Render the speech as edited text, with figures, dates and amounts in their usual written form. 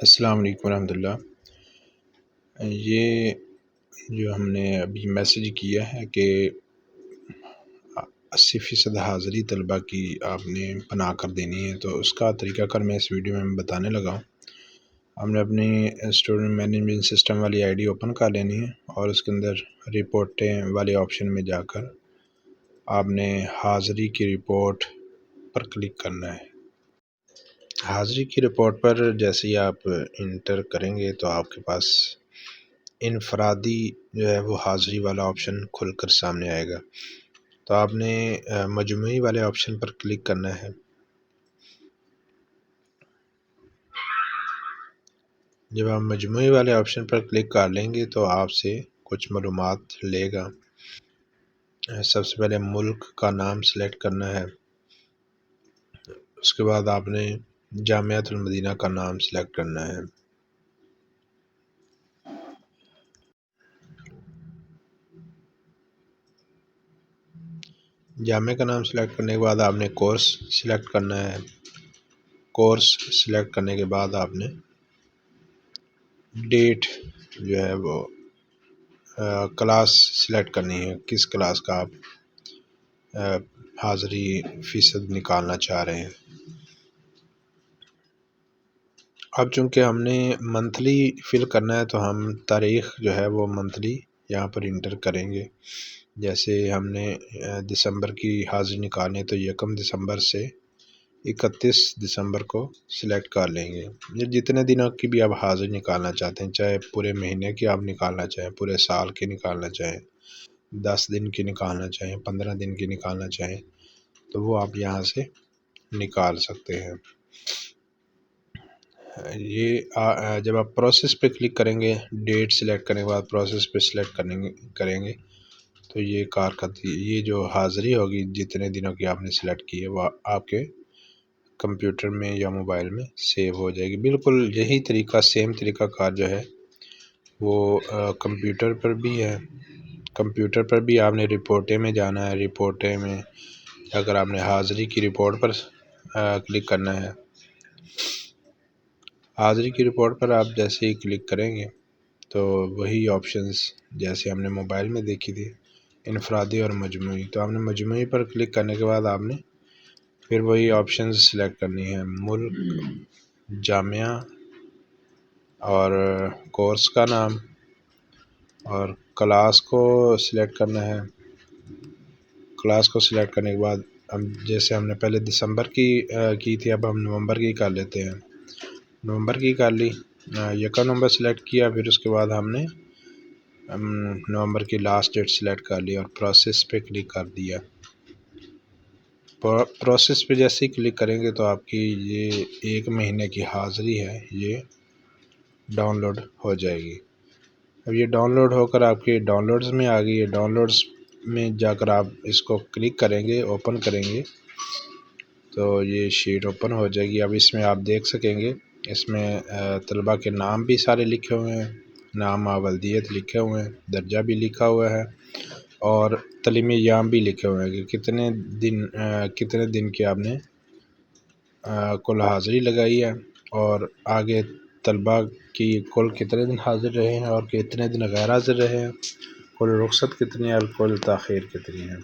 السلام علیکم ورحمۃ اللہ۔ یہ جو ہم نے ابھی میسیج کیا ہے کہ 80% حاضری طلبہ کی آپ نے بنا کر دینی ہے، تو اس کا طریقہ کار میں اس ویڈیو میں بتانے لگا ہوں۔ ہم نے اپنی اسٹوڈنٹ مینجمنٹ سسٹم والی آئی ڈی اوپن کر لینی ہے اور اس کے اندر رپورٹیں والے آپشن میں جا کر آپ نے حاضری کی رپورٹ پر کلک کرنا ہے۔ حاضری کی رپورٹ پر جیسے ہی آپ انٹر کریں گے تو آپ کے پاس انفرادی جو ہے وہ حاضری والا آپشن کھل کر سامنے آئے گا، تو آپ نے مجموعی والے آپشن پر کلک کرنا ہے۔ جب آپ مجموعی والے آپشن پر کلک کر لیں گے تو آپ سے کچھ معلومات لے گا۔ سب سے پہلے ملک کا نام سلیکٹ کرنا ہے، اس کے بعد آپ نے جامعۃ المدینہ کا نام سلیکٹ کرنا ہے۔ جامعہ کا نام سلیکٹ کرنے کے بعد آپ نے کورس سلیکٹ کرنا ہے۔ کورس سلیکٹ کرنے کے بعد آپ نے ڈیٹ جو ہے وہ کلاس سلیکٹ کرنی ہے، کس کلاس کا آپ حاضری فیصد نکالنا چاہ رہے ہیں۔ اب چونکہ ہم نے منتھلی فل کرنا ہے تو ہم تاریخ جو ہے وہ منتھلی یہاں پر انٹر کریں گے۔ جیسے ہم نے دسمبر کی حاضری نکالنی ہے تو 1 دسمبر سے 31 دسمبر کو سلیکٹ کر لیں گے۔ یہ جتنے دنوں کی بھی آپ حاضری نکالنا چاہتے ہیں، چاہے پورے مہینے کی آپ نکالنا چاہیں، پورے سال کی نکالنا چاہیں، 10 دن کی نکالنا چاہیں، 15 دن کی نکالنا چاہیں، تو وہ آپ یہاں سے نکال سکتے ہیں۔ یہ جب آپ پروسیس پہ کلک کریں گے، ڈیٹ سلیکٹ کرنے کے بعد پروسیس پہ سلیکٹ کریں گے تو یہ یہ جو حاضری ہوگی جتنے دنوں کی آپ نے سلیکٹ کی ہے وہ آپ کے کمپیوٹر میں یا موبائل میں سیو ہو جائے گی۔ بالکل یہی طریقہ، سیم طریقہ کار جو ہے وہ کمپیوٹر پر بھی ہے۔ کمپیوٹر پر بھی آپ نے رپورٹیں میں جانا ہے، رپورٹیں میں اگر آپ نے حاضری کی رپورٹ پر کلک کرنا ہے، حاضری کی رپورٹ پر آپ جیسے ہی کلک کریں گے تو وہی آپشنز جیسے ہم نے موبائل میں دیکھی تھی، انفرادی اور مجموعی، تو آپ نے مجموعی پر کلک کرنے کے بعد آپ نے پھر وہی آپشنز سلیکٹ کرنی ہے، ملک، جامعہ اور کورس کا نام، اور کلاس کو سلیکٹ کرنا ہے۔ کلاس کو سلیکٹ کرنے کے بعد جیسے ہم نے پہلے دسمبر کی تھی، اب ہم نومبر کی کر لیتے ہیں۔ نومبر کی کر لی، 1 نومبر سلیکٹ کیا، پھر اس کے بعد ہم نے نومبر کی لاسٹ ڈیٹ سلیکٹ کر لی اور پروسیس پہ کلک کر دیا۔ پروسیس پہ جیسے ہی کلک کریں گے تو آپ کی یہ 1 مہینے کی حاضری ہے، یہ ڈاؤن لوڈ ہو جائے گی۔ اب یہ ڈاؤن لوڈ ہو کر آپ کے ڈاؤن لوڈز میں آ گئی ہے۔ ڈاؤن لوڈز میں جا کر آپ اس کو کلک کریں گے، اوپن کریں گے تو یہ شیٹ اوپن ہو جائے گی۔ اب اس میں آپ دیکھ سکیں گے، اس میں طلبہ کے نام بھی سارے لکھے ہوئے ہیں، نام ولدیت لکھے ہوئے ہیں، درجہ بھی لکھا ہوا ہے اور تعلیمی ایام بھی لکھے ہوئے ہیں کہ کتنے دن کی آپ نے کل حاضری لگائی ہے، اور آگے طلبہ کی کل کتنے دن حاضر رہے ہیں اور کتنے دن غیر حاضر رہے ہیں، کل رخصت کتنی ہے اور کل تاخیر کتنی ہے۔